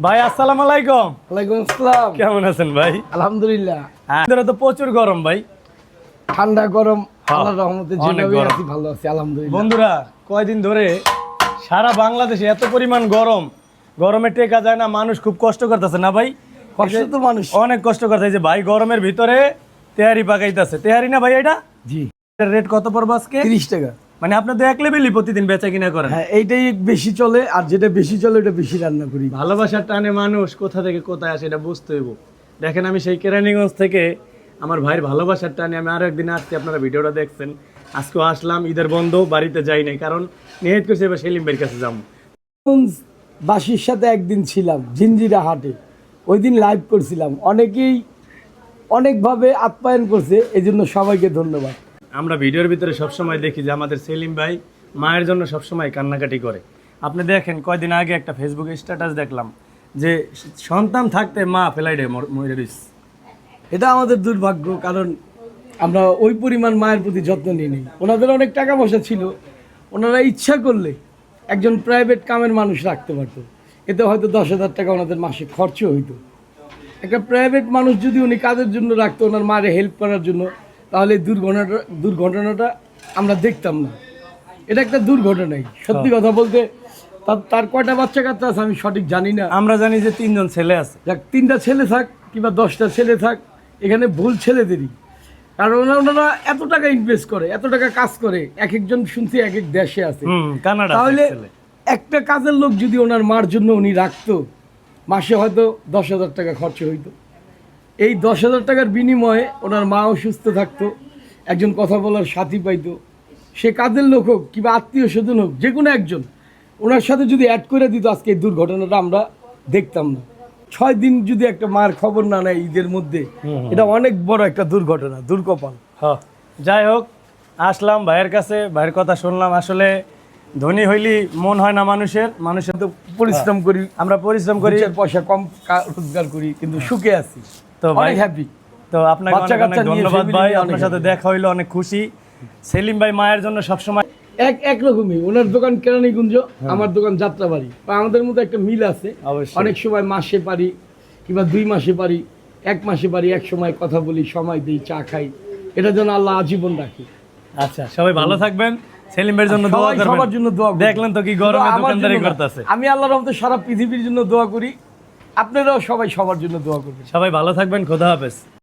ভাই আসসালামু আলাইকুম। ওয়ালাইকুম আসসালাম। কেমন আছেন ভাই? আলহামদুলিল্লাহ। এখানে তো প্রচুর গরম ভাই। ঠান্ডা গরম হ্যাঁ, আল্লাহর রহমতে অনেক যেভাবে গরম। আছি ভালো আছি আলহামদুলিল্লাহ। বন্ধুরা কয়দিন ধরে সারা বাংলাদেশে এত পরিমাণ গরম, গরমে টেকা যায় না, মানুষ খুব কষ্ট করতেছে না ভাই? কষ্ট তো মানুষ অনেক কষ্ট করতেছে যে ভাই গরমের ভিতরে তেহারি পাকাইতেছে। তেহারি না ভাই এটা? জি এটার রেট কত পড়বে আজকে? 30 টাকা। মানে আপনি তো এক লেভেলই প্রতিদিন বেচা কিনা করেন। হ্যাঁ এইটাই বেশি চলে, আর যেটা বেশি চলে ওটা বেশি রান্না করি। ভালোবাসার টানে মানুষ কোথা থেকে কোথায় আসে এটা বুঝতে হইব। দেখেন আমি সেই কেরানীগঞ্জ থেকে আমার ভাইয়ের ভালোবাসার টানে আমি আরো একদিন আসছি, আপনারা ভিডিওটা দেখছেন। আজকেও আসলাম, ঈদের বন্ধ, বাড়িতে যাই নাই, কারণ নিয়ত করছি এবার সেলিম ভাইয়ের কাছে যাবো। বাসির সাথে একদিন ছিলাম জিঞ্জিরা হাটে, ওই দিন লাইভ করছিলাম, অনেকেই অনেকভাবে আপ্যায়ন করছে, এই জন্য সবাইকে ধন্যবাদ। আমরা ভিডিওর ভিতরে সবসময় দেখি যে আমাদের সেলিম ভাই মায়ের জন্য সবসময় কান্নাকাটি করে। আপনি দেখেন কয়দিন আগে একটা ফেসবুকে স্ট্যাটাস দেখলাম যে সন্তান থাকতে মা ফেলাইডে মরে রইছে। এটা আমাদের দুর্ভাগ্য, কারণ আমরা ওই পরিমাণ মায়ের প্রতি যত্ন নিই নি। ওনাদের অনেক টাকা পয়সা ছিল, ওনারা ইচ্ছা করলে একজন প্রাইভেট কামের মানুষ রাখতে পারতো, এতে হয়তো 10,000 টাকা ওনাদের মাসে খরচ হইতো। একটা প্রাইভেট মানুষ যদি উনি কাজের জন্য রাখতো ওনার মারে হেল্প করার জন্য, তাহলে এই দুর্ঘটনাটা আমরা দেখতাম না। এটা একটা দুর্ঘটনাই, সত্যি কথা বলতে। তার কয়টা বাচ্চা কাচ্চা আছে আমি সঠিক জানি না। আমরা জানি যে 3জন ছেলে আছে। যাক, 3টা ছেলে থাক কিংবা 10টা ছেলে থাক, এখানে ভুল ছেলেদেরই। কারণ ওনারা এত টাকা ইনভেস্ট করে, এত টাকা কাজ করে, এক একজন শুনছি এক এক দেশে আছে। কানাডা। তাহলে একটা কাজের লোক যদি ওনার মার জন্য উনি রাখতো, মাসে হয়তো 10,000 টাকা খরচ হইতো। এই 10,000 টাকার বিনিময়ে ওনার মাও সুস্থ থাকতো, একজন কথা বলার সাথী পাইতো। সে কাজের লোক হোক কিংবা আত্মীয় স্বজন হোক, যে কোনো একজন ওনার সাথে যদি অ্যাড করে দিত, আজকে এই দুর্ঘটনাটা আমরা দেখতাম না। 6 দিন যদি একটা মার খবর না নেয় ঈদের মধ্যে, এটা অনেক বড় একটা দুর্ঘটনা, দুর্কপাল। যাই হোক, আসলাম ভাইয়ের কাছে, ভাইয়ের কথা শুনলাম। আসলে ধনী হইলি মন হয় না মানুষের তো পরিশ্রম করি, আমরা পরিশ্রম করি, পয়সা কম রোজগার করি, কিন্তু সুখে আছি, তো ভাই হ্যাপি। তো আপনাকে অনেক অনেক ধন্যবাদ ভাই, আপনার সাথে দেখা হইলো, অনেক খুশি। সেলিম ভাই মায়ের জন্য সবসময় একরকমই। ওনার দোকান কেরানীগঞ্জ, আমার দোকান যাত্রাবাড়ি, আমাদের মধ্যে একটা মিল আছে। অনেক সময় মাসে পারি কিংবা 2 মাসে পারি, 1 মাসে পারি, এক সময় কথা বলি, সময় দিই, চা খাই। এটা যেন আল্লাহ আজীবন রাখি। আচ্ছা, সবাই ভালো থাকবেন, সেলিম ভাইয়ের জন্য দোয়া করবেন। সবার জন্য দোয়া করবেন। দেখলেন তো কি গরমে দোকানদারি করতেছে। আমি আল্লাহর রহমতে সারা পৃথিবীর জন্য দোয়া করি, আপনারাও সবাই সবার জন্য দোয়া করবেন। সবাই ভালো থাকবেন, খোদা হাফেজ।